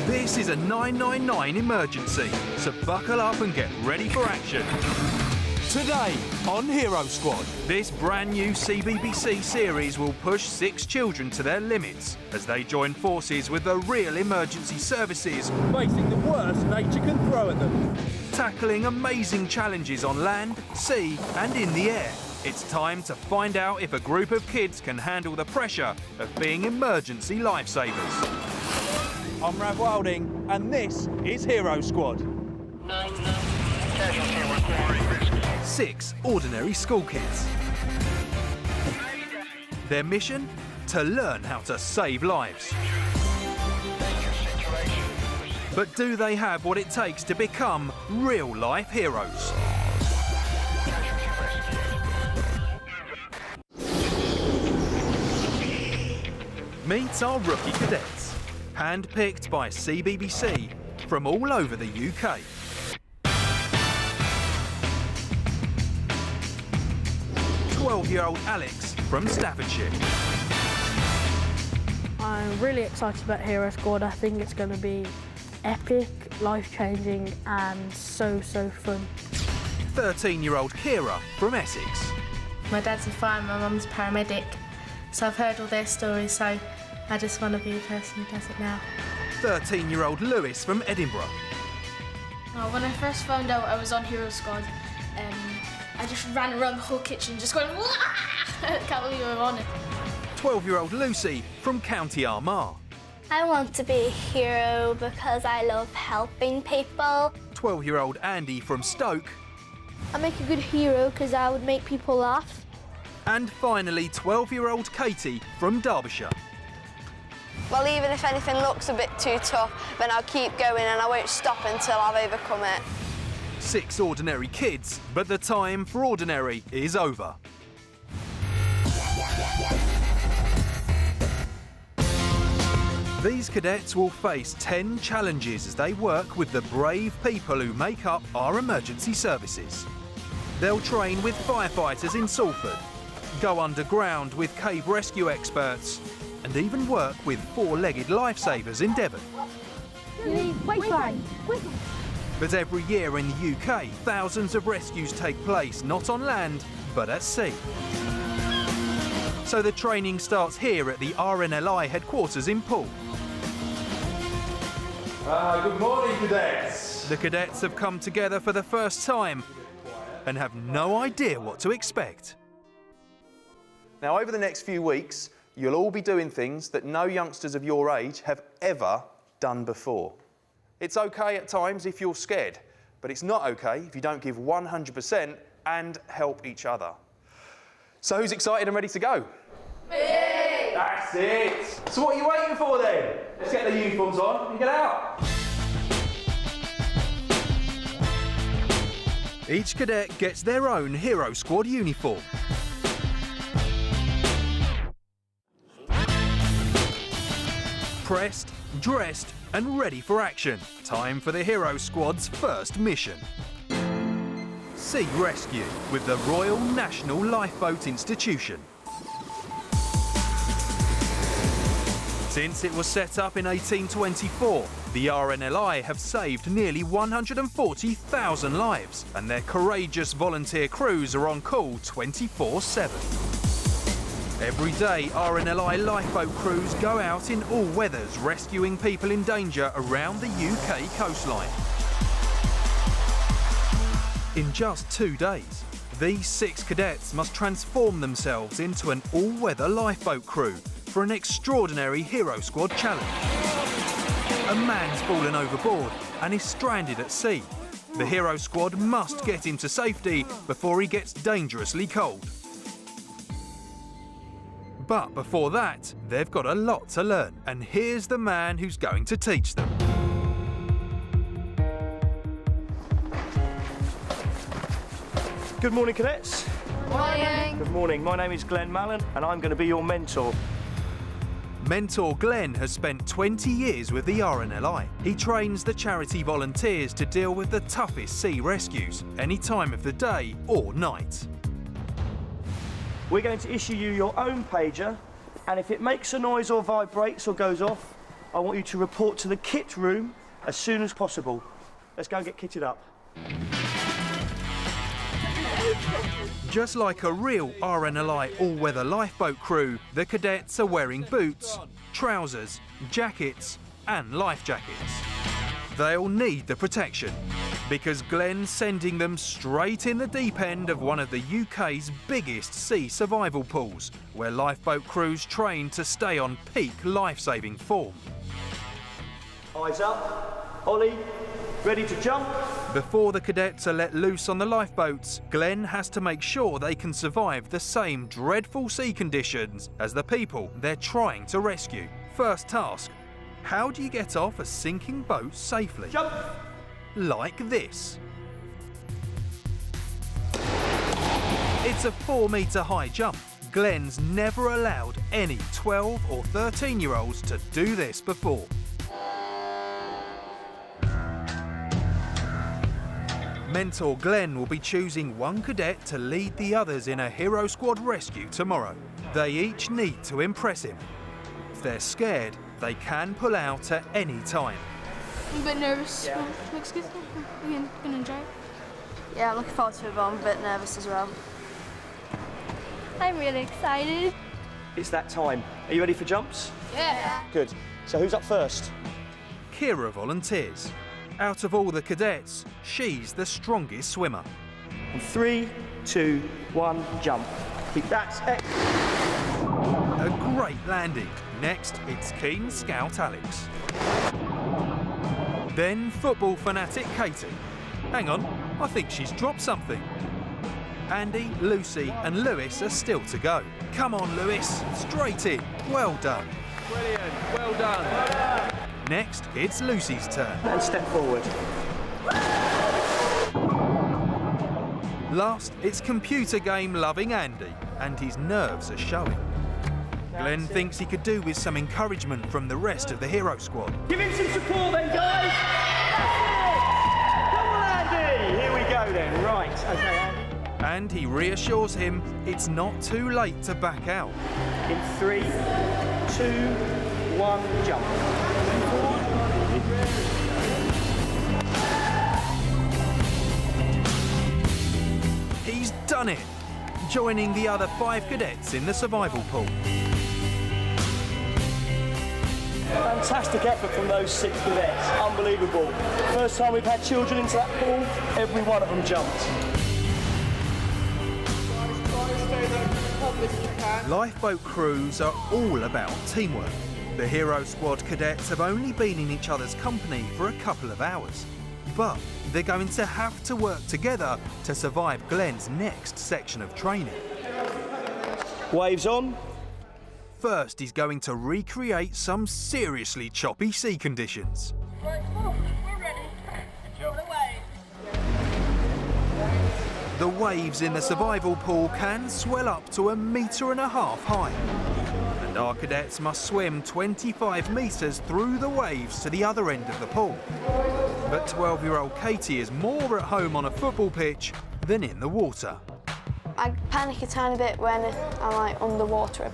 This is a 999 emergency, so buckle up and get ready for action. Today on Hero Squad, this brand new CBBC series will push 6 children to their limits as they join forces with the real emergency services, facing the worst nature can throw at them. Tackling amazing challenges on land, sea and in the air. It's time to find out if a group of kids can handle the pressure of being emergency lifesavers. I'm Rav Wilding, and this is Hero Squad. 6 ordinary school kids. Their mission? To learn how to save lives. But do they have what it takes to become real-life heroes? Meet our rookie cadets, hand-picked by CBBC from all over the UK. "12-year-old Alex from Staffordshire. I'm really excited about Hero Squad. I think it's going to be epic, life-changing and so fun. 13-year-old Kira from Essex. My dad's a fireman, my mum's a paramedic, so I've heard all their stories, so I just want to be the person who does it now. 13-year-old Lewis from Edinburgh. When I first found out I was on Hero Squad, I just ran around the whole kitchen just going, "Wah!" I can't believe I'm on it. 12-year-old Lucy from County Armagh. I want to be a hero because I love helping people. 12-year-old Andy from Stoke. I make a good hero because I would make people laugh. And finally, 12-year-old Katie from Derbyshire. Well, even if anything looks a bit too tough, then I'll keep going and I won't stop until I've overcome it. 6 ordinary kids, but the time for ordinary is over. These cadets will face 10 challenges as they work with the brave people who make up our emergency services. They'll train with firefighters in Salford, go underground with cave rescue experts, and even work with 4-legged lifesavers in Devon. But every year in the UK, thousands of rescues take place not on land, but at sea. So the training starts here at the RNLI headquarters in Poole. Good morning, cadets. The cadets have come together for the first time and have no idea what to expect. Now, over the next few weeks, you'll all be doing things that no youngsters of your age have ever done before. It's okay at times if you're scared, but it's not okay if you don't give 100% and help each other. So who's excited and ready to go? Me! That's it! So what are you waiting for then? Let's get the uniforms on and get out. Each cadet gets their own Hero Squad uniform. Pressed, dressed and ready for action. Time for the Hero Squad's first mission. Sea rescue with the Royal National Lifeboat Institution. Since it was set up in 1824, the RNLI have saved nearly 140,000 lives, and their courageous volunteer crews are on call 24/7. Every day, RNLI lifeboat crews go out in all weathers, rescuing people in danger around the UK coastline. In just 2 days, these 6 cadets must transform themselves into an all-weather lifeboat crew for an extraordinary Hero Squad challenge. A man's fallen overboard and is stranded at sea. The Hero Squad must get him to safety before he gets dangerously cold. But before that, they've got a lot to learn, and here's the man who's going to teach them. Good morning, cadets. Morning. Good morning. My name is Glenn Mallon, and I'm going to be your mentor. Mentor Glenn has spent 20 years with the RNLI. He trains the charity volunteers to deal with the toughest sea rescues, any time of the day or night. We're going to issue you your own pager, and if it makes a noise or vibrates or goes off, I want you to report to the kit room as soon as possible. Let's go and get kitted up. Just like a real RNLI all-weather lifeboat crew, the cadets are wearing boots, trousers, jackets and life jackets. They'll need the protection because Glenn's sending them straight in the deep end of one of the UK's biggest sea survival pools, where lifeboat crews train to stay on peak life-saving form. Eyes up. Ollie, ready to jump? Before the cadets are let loose on the lifeboats, Glenn has to make sure they can survive the same dreadful sea conditions as the people they're trying to rescue. First task, how do you get off a sinking boat safely? Jump. Like this. It's a 4-metre high jump. Glenn's never allowed any 12 or 13-year-olds to do this before. Mentor Glenn will be choosing one cadet to lead the others in a Hero Squad rescue tomorrow. They each need to impress him. If they're scared, they can pull out at any time. I'm a bit nervous. Yeah. Looks good. You gonna enjoy it? Yeah, I'm looking forward to it, but I'm a bit nervous as well. I'm really excited. It's that time. Are you ready for jumps? Yeah. Good. So who's up first? Kira volunteers. Out of all the cadets, she's the strongest swimmer. 3, 2, 1, jump. That's it. A great landing. Next, it's keen scout Alex. Then football fanatic Katie. Hang on, I think she's dropped something. Andy, Lucy and Lewis are still to go. Come on, Lewis, straight in. Well done. Brilliant. Well done. Next, it's Lucy's turn. And step forward. Last, it's computer game loving Andy, and his nerves are showing. Glenn thinks he could do with some encouragement from the rest of the Hero Squad. Give him some support then, guys. Come on, Andy. Here we go then. Right. Okay, Andy. And he reassures him it's not too late to back out. In 3, 2, 1, jump. He's done it, joining the other 5 cadets in the survival pool. Fantastic effort from those 6 cadets. Unbelievable. First time we've had children into that pool, every one of them jumped. Lifeboat crews are all about teamwork. The Hero Squad cadets have only been in each other's company for a couple of hours. But they're going to have to work together to survive Glenn's next section of training. Waves on. First, he's going to recreate some seriously choppy sea conditions. Right, come on, we're ready. Jump away. The waves in the survival pool can swell up to 1.5 meters high. And our cadets must swim 25 metres through the waves to the other end of the pool. But 12-year-old Katie is more at home on a football pitch than in the water. I panic a tiny bit when I'm like underwater.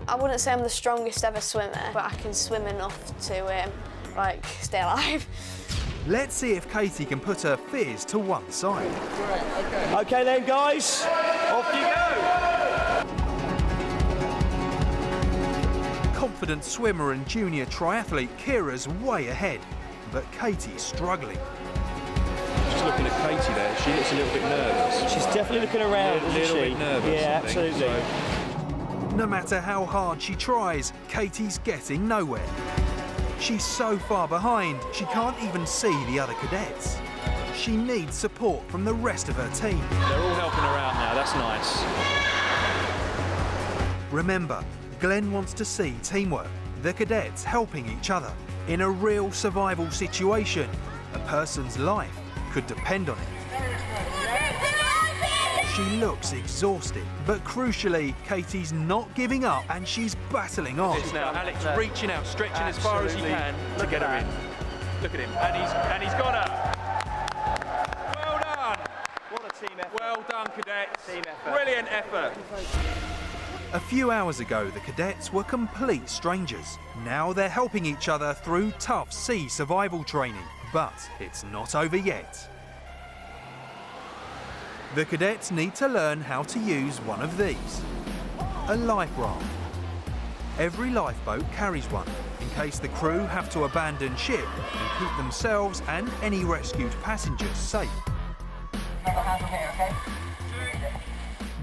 I wouldn't say I'm the strongest ever swimmer, but I can swim enough to stay alive. Let's see if Katie can put her fears to one side. Okay then, guys, off you go. Confident swimmer and junior triathlete Kira's way ahead, but Katie's struggling. Just looking at Katie there, she looks a little bit nervous. She's definitely looking around, a little bit nervous. Yeah, absolutely. No matter how hard she tries, Katie's getting nowhere. She's so far behind, she can't even see the other cadets. She needs support from the rest of her team. They're all helping her out now, that's nice. Remember, Glenn wants to see teamwork, the cadets helping each other. In a real survival situation, a person's life could depend on it. She looks exhausted, but crucially, Katie's not giving up and she's battling on. It's now Alex reaching out, stretching as far as he can to get her in. Look at him, and he's got her. Well done. What a team effort. Well done, cadets. Team effort. Brilliant effort. A few hours ago, the cadets were complete strangers. Now they're helping each other through tough sea survival training. But it's not over yet. The cadets need to learn how to use one of these, a life raft. Every lifeboat carries one, in case the crew have to abandon ship and keep themselves and any rescued passengers safe.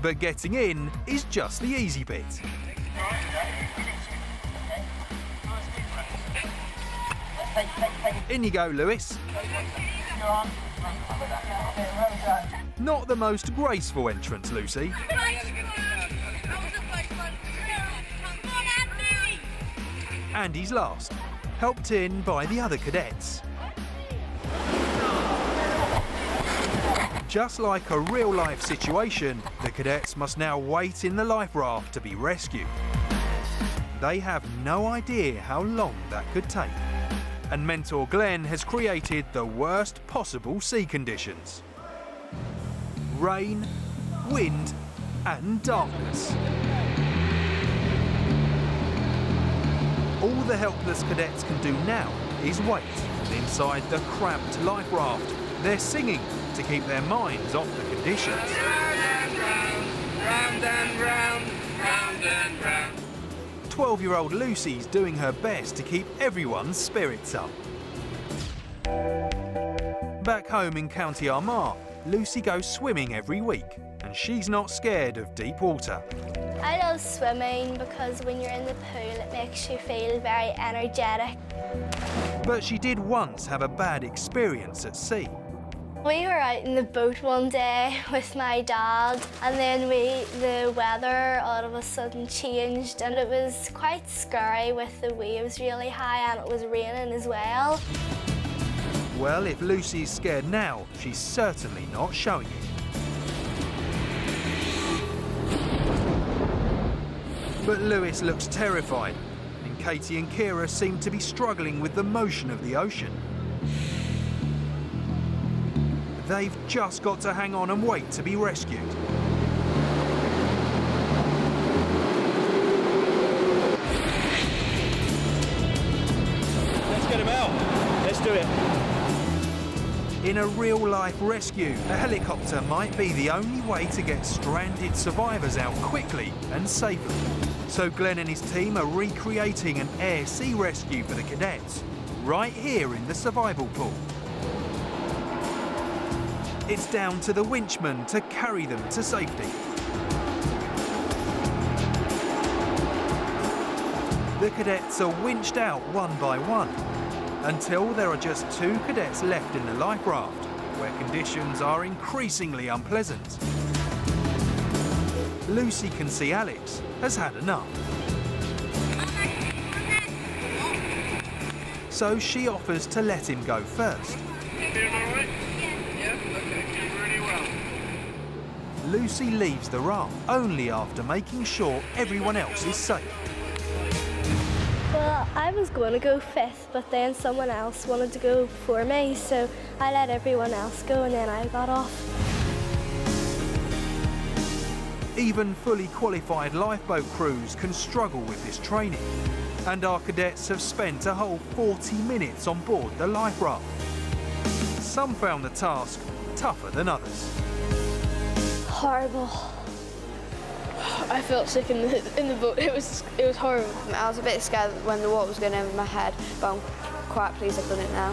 But getting in is just the easy bit. In you go, Lewis. Not the most graceful entrance, Lucy. And he's last, helped in by the other cadets. Just like a real-life situation, the cadets must now wait in the life raft to be rescued. They have no idea how long that could take. And mentor Glenn has created the worst possible sea conditions. Rain, wind, and darkness. All the helpless cadets can do now is wait inside the cramped life raft. They're singing to keep their minds off the conditions. Round and round, round and round. 12-year-old Lucy's doing her best to keep everyone's spirits up. Back home in County Armagh, Lucy goes swimming every week, and she's not scared of deep water. I love swimming because when you're in the pool it makes you feel very energetic. But she did once have a bad experience at sea. We were out in the boat one day with my dad, and then the weather all of a sudden changed, and it was quite scary with the waves really high, and it was raining as well. Well, if Lucy's scared now, she's certainly not showing it. But Lewis looks terrified, and Katie and Kira seem to be struggling with the motion of the ocean. They've just got to hang on and wait to be rescued. Let's get him out. Let's do it. In a real-life rescue, a helicopter might be the only way to get stranded survivors out quickly and safely. So Glenn and his team are recreating an air-sea rescue for the cadets, right here in the survival pool. It's down to the winchman to carry them to safety. The cadets are winched out one by one, until there are just 2 cadets left in the life raft, where conditions are increasingly unpleasant. Lucy can see Alex has had enough. So she offers to let him go first. Lucy leaves the raft only after making sure everyone else is safe. Well, I was going to go 5th, but then someone else wanted to go before me, so I let everyone else go and then I got off. Even fully qualified lifeboat crews can struggle with this training, and our cadets have spent a whole 40 minutes on board the life raft. Some found the task tougher than others. Horrible. I felt sick in the boat. It was horrible. I was a bit scared when the water was going over my head, but I'm quite pleased I've done it now.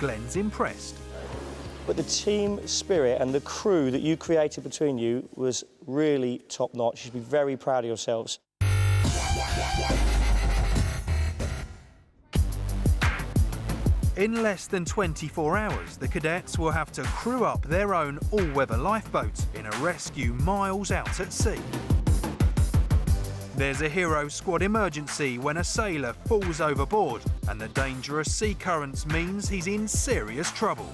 Glenn's impressed. But the team spirit and the crew that you created between you was really top-notch. You should be very proud of yourselves. In less than 24 hours, the cadets will have to crew up their own all-weather lifeboat in a rescue miles out at sea. There's a Hero Squad emergency when a sailor falls overboard, and the dangerous sea currents means he's in serious trouble.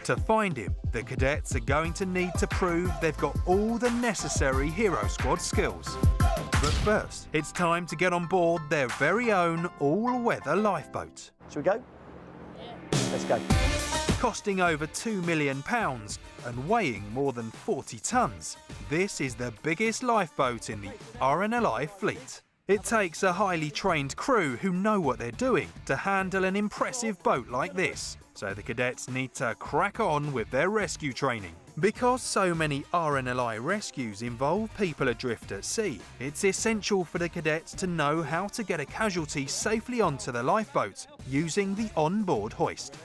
To find him, the cadets are going to need to prove they've got all the necessary Hero Squad skills. But first, it's time to get on board their very own all-weather lifeboat. Shall we go? Let's go. costing over £2 million and weighing more than 40 tonnes. This is the biggest lifeboat in the RNLI fleet. It takes a highly trained crew who know what they're doing to handle an impressive boat like this, so the cadets need to crack on with their rescue training. Because so many RNLI rescues involve people adrift at sea, it's essential for the cadets to know how to get a casualty safely onto the lifeboat using the onboard hoist.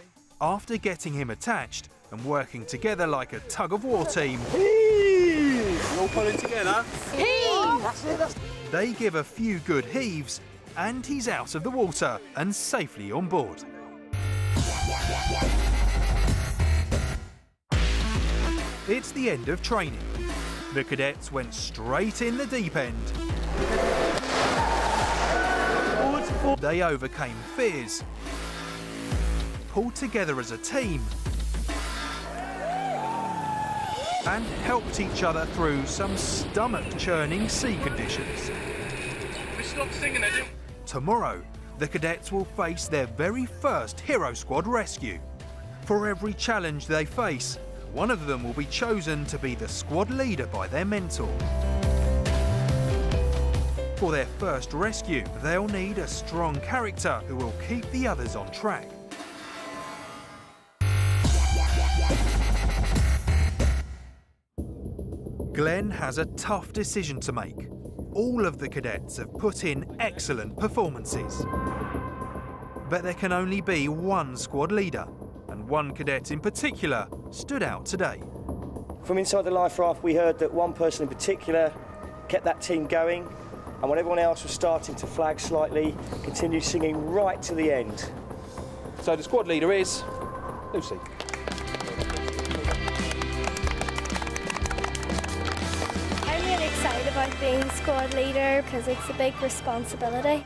After getting him attached and working together like a tug-of-war team, Heave! All pulling together. Heave! That's it. They give a few good heaves and he's out of the water and safely on board. It's the end of training. The cadets went straight in the deep end. They overcame fears, pulled together as a team, and helped each other through some stomach-churning sea conditions. We stopped singing, I didn't. Tomorrow, the cadets will face their very first Hero Squad rescue. For every challenge they face, one of them will be chosen to be the squad leader by their mentor. For their first rescue, they'll need a strong character who will keep the others on track. Glenn has a tough decision to make. All of the cadets have put in excellent performances. But there can only be one squad leader, and one cadet in particular stood out today. From inside the life raft, we heard that one person in particular kept that team going, and when everyone else was starting to flag slightly, continued singing right to the end. So the squad leader is Lucy. I'm really excited about being squad leader because it's a big responsibility.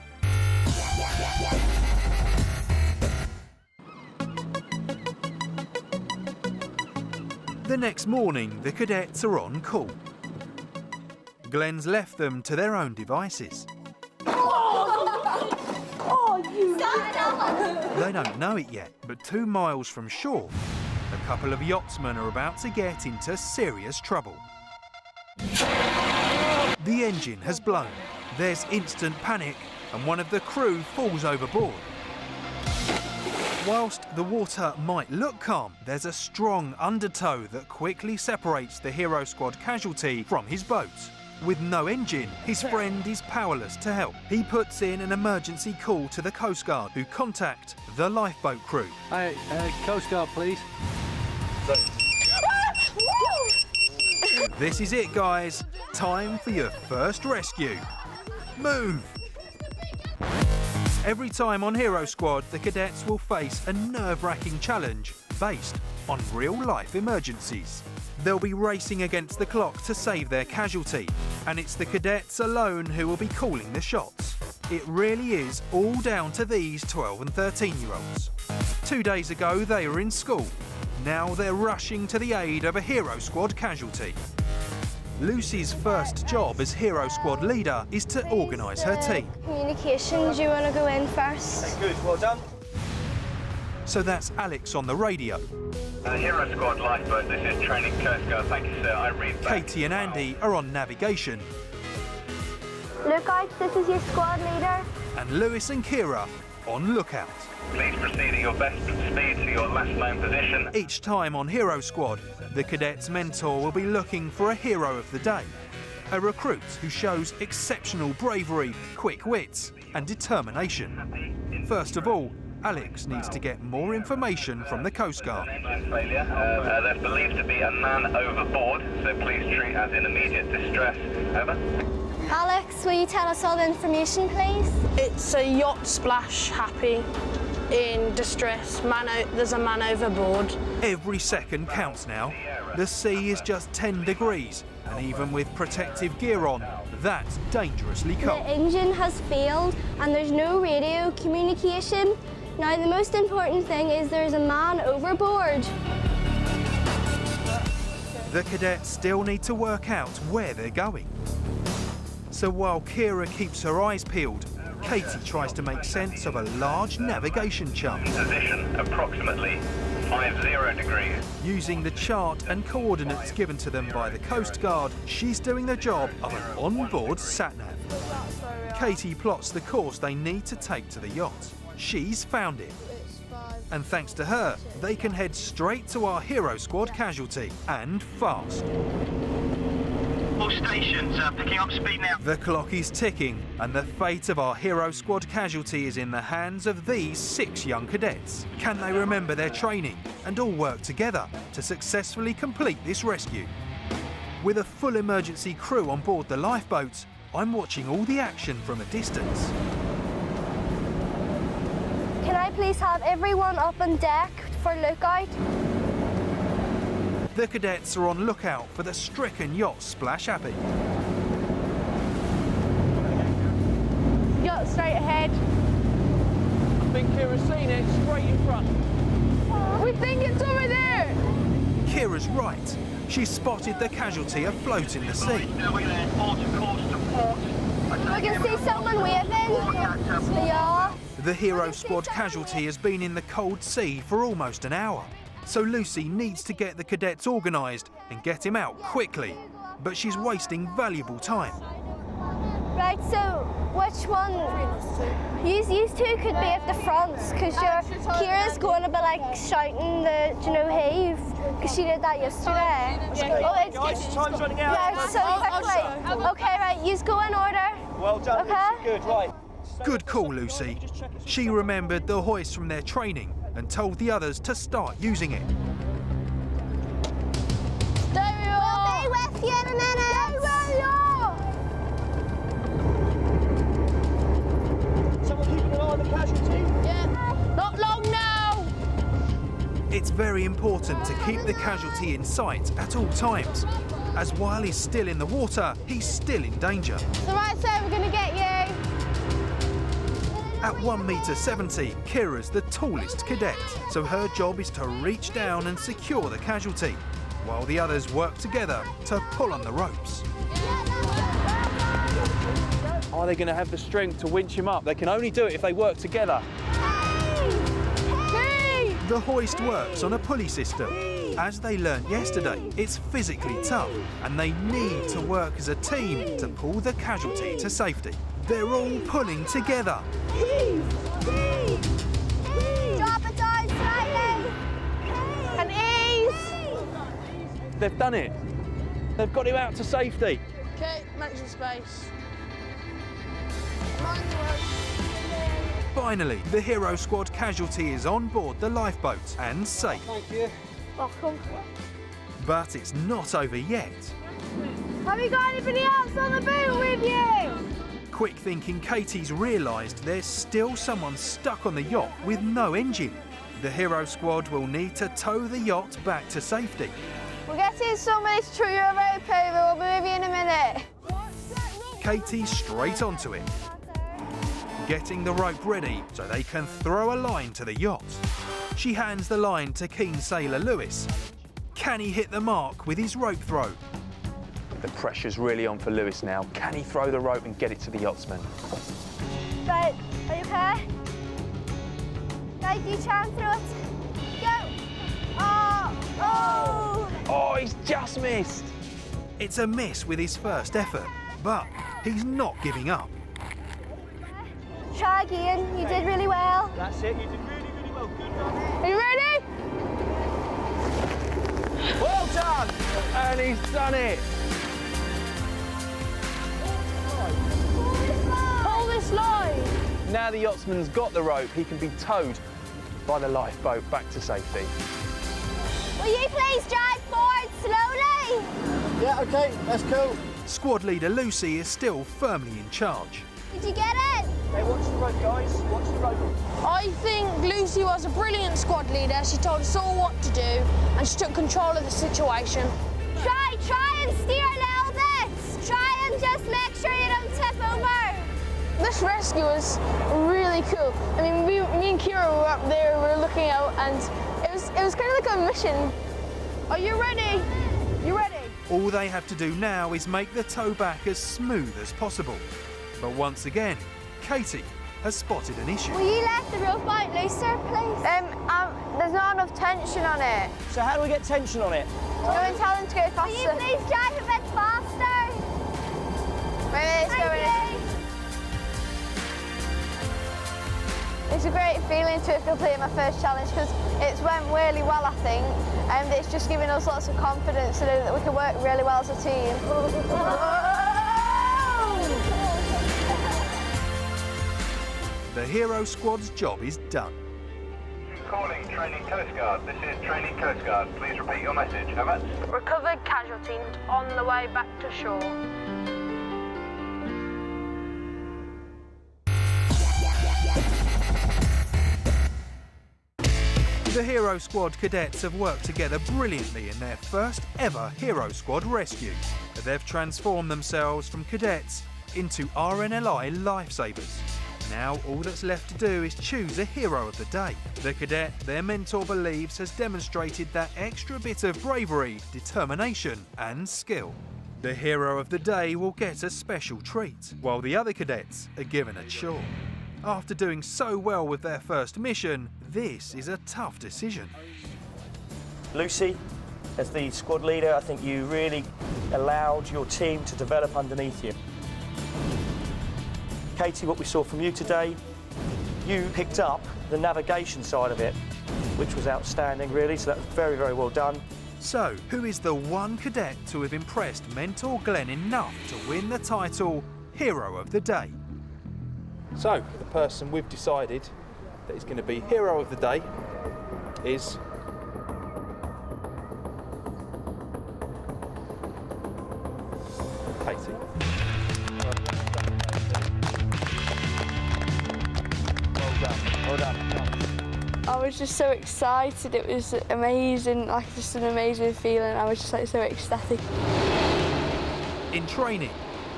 The next morning, the cadets are on call. Glenn's left them to their own devices. They don't know it yet, but 2 miles from shore, a couple of yachtsmen are about to get into serious trouble. The engine has blown. There's instant panic, and one of the crew falls overboard. Whilst the water might look calm, there's a strong undertow that quickly separates the Hero Squad casualty from his boat. With no engine, his friend is powerless to help. He puts in an emergency call to the Coast Guard, who contact the lifeboat crew. Hey, Coast Guard, please. This is it, guys. Time for your first rescue. Move! Every time on Hero Squad, the cadets will face a nerve-wracking challenge based on real-life emergencies. They'll be racing against the clock to save their casualty, and it's the cadets alone who will be calling the shots. It really is all down to these 12 and 13-year-olds. 2 days ago, they were in school. Now they're rushing to the aid of a Hero Squad casualty. Lucy's first job as Hero Squad leader is to organise her team. Communications, you want to go in first? Good, well done. So that's Alex on the radio. Hero Squad lifeboat, this is training Coast Guard. Thank you, sir. I read back. Katie and Andy are on navigation. Lookout, this is your squad leader. And Lewis and Kira on lookout. Please proceed at your best speed to your last known position. Each time on Hero Squad, the cadet's mentor will be looking for a hero of the day. A recruit who shows exceptional bravery, quick wits and determination. First of all, Alex needs to get more information from the Coast Guard. There's believed to be a man overboard, so please treat as in immediate distress. Over. Alex, will you tell us all the information, please? It's a yacht splash happy in distress. There's a man overboard. Every second counts now. The sea is just 10 degrees, and even with protective gear on, that's dangerously cold. The engine has failed and there's no radio communication. Now the most important thing is there's a man overboard. The cadets still need to work out where they're going. So while Kira keeps her eyes peeled, Katie tries to make sense of a large navigation chart. Position approximately 50 degrees. Using the chart and coordinates given to them by the Coast Guard, she's doing the job of an onboard sat-nav. Katie plots the course they need to take to the yacht. She's found it. And thanks to her, they can head straight to our Hero Squad casualty, and fast. All stations picking up speed now. The clock is ticking, and the fate of our Hero Squad casualty is in the hands of these 6 young cadets. Can they remember their training and all work together to successfully complete this rescue? With a full emergency crew on board the lifeboat, I'm watching all the action from a distance. Can I please have everyone up on deck for lookout? The cadets are on lookout for the stricken yacht Splash Happy. Yacht straight ahead. I think Kira's seen it, straight in front. We think it's over there. Kira's right. She's spotted the casualty afloat in the sea. I can see someone waving. Yeah. The Hero Squad casualty has been in the cold sea for almost an hour. So Lucy needs to get the cadets organised and get him out quickly. But she's wasting valuable time. Right, so which one? You two could be at the front because Kira's going to be like shouting the, heave, because she did that yesterday. Guys, time's running out. Yeah, so quickly. Okay, right, you go in order. Well done, okay. Lucy. Good, right. Good call, Lucy. She remembered the hoist from their training and told the others to start using it. There we are. We'll be with you in a minute. There we are. Someone keeping an eye on the casualty? Yeah. Not long now. It's very important to keep the casualty in sight at all times, as while he's still in the water, he's still in danger. So right, so we're going to get you. At 1.70 m, Kira's the tallest cadet, so her job is to reach down and secure the casualty, while the others work together to pull on the ropes. Are they going to have the strength to winch him up? They can only do it if they work together. The hoist works on a pulley system. As they learnt yesterday, it's physically tough, and they need to work as a team to pull the casualty to safety. They're all pulling together. Drop it down slightly. And ease. They've done it. They've got him out to safety. Okay, maximum space. Finally, the Hero Squad casualty is on board the lifeboat and safe. Thank you. Welcome. But it's not over yet. Have you got anybody else on the boat with you? Quick thinking Katie's realised there's still someone stuck on the yacht with no engine. The Hero Squad will need to tow the yacht back to safety. We're getting somebody to throw you over the paver. We'll be with you in a minute. Katie straight onto it, getting the rope ready so they can throw a line to the yacht. She hands the line to keen sailor Lewis. Can he hit the mark with his rope throw? The pressure's really on for Lewis now. Can he throw the rope and get it to the yachtsman? Right, are you okay? Right, you try and throw it. Go! Oh! Oh, he's just missed. It's a miss with his first effort, but he's not giving up. Try again, you did really well. That's it, you did really, really well. Good run. Are you ready? Well done! And he's done it. Pull this line. Now the yachtsman's got the rope, he can be towed by the lifeboat back to safety. Will you please drive forward slowly? Yeah, okay, that's cool. Squad leader Lucy is still firmly in charge. Did you get it? Hey, watch the rope, guys. Watch the rope. I think Lucy was a brilliant squad leader. She told us all what to do, and she took control of the situation. Try and steer a little bit. Try and just make sure you don't tip over. This rescue was really cool. I mean, me and Kira were up there, we were looking out, and it was kind of like a mission. Are you ready? You ready? All they have to do now is make the tow back as smooth as possible. But once again, Katie has spotted an issue. Will you let the rope out looser, please? There's not enough tension on it. So how do we get tension on it? Go and tell them to go faster. Will you please drive a bit faster? Maybe it's going. It's a great feeling to have completed my first challenge because it's went really well, I think, and it's just given us lots of confidence to know that we can work really well as a team. The Hero Squad's job is done. Calling Training Coast Guard. This is Training Coast Guard. Please repeat your message. Over. Recovered casualty on the way back to shore. The Hero Squad cadets have worked together brilliantly in their first ever Hero Squad rescue. They've transformed themselves from cadets into RNLI lifesavers. Now all that's left to do is choose a hero of the day. The cadet their mentor believes has demonstrated that extra bit of bravery, determination and skill. The hero of the day will get a special treat, while the other cadets are given a chore. After doing so well with their first mission, this is a tough decision. Lucy, as the squad leader, I think you really allowed your team to develop underneath you. Katie, what we saw from you today, you picked up the navigation side of it, which was outstanding, really, so that was very, very well done. So, who is the one cadet to have impressed Mentor Glenn enough to win the title Hero of the Day? So, the person we've decided that is going to be Hero of the Day is Katie. Well done. I was just so excited. It was amazing, like just an amazing feeling. I was just like so ecstatic. In training,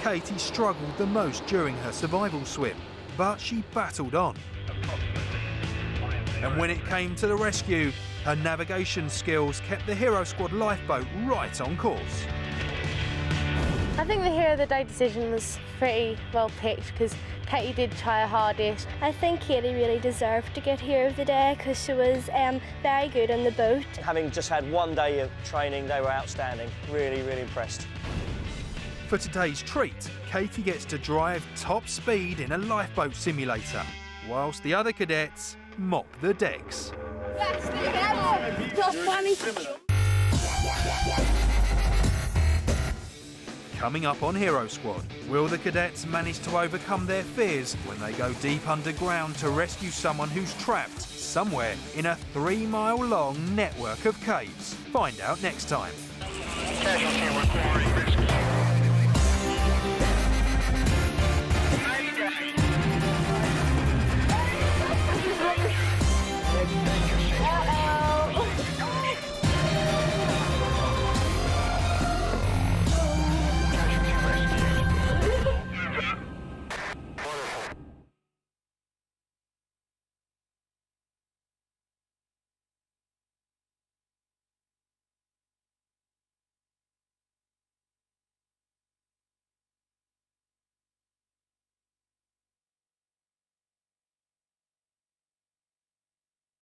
Katie struggled the most during her survival swim, but she battled on. And when it came to the rescue, her navigation skills kept the Hero Squad lifeboat right on course. I think the Hero of the Day decision was pretty well picked because Katie did try her hardest. I think Katie really deserved to get Hero of the Day because she was very good on the boat. Having just had one day of training, they were outstanding. Really, really impressed. For today's treat, Katie gets to drive top speed in a lifeboat simulator, whilst the other cadets mop the decks. Coming up on Hero Squad, will the cadets manage to overcome their fears when they go deep underground to rescue someone who's trapped somewhere in a 3-mile-long network of caves? Find out next time. Casualty requiring rescue.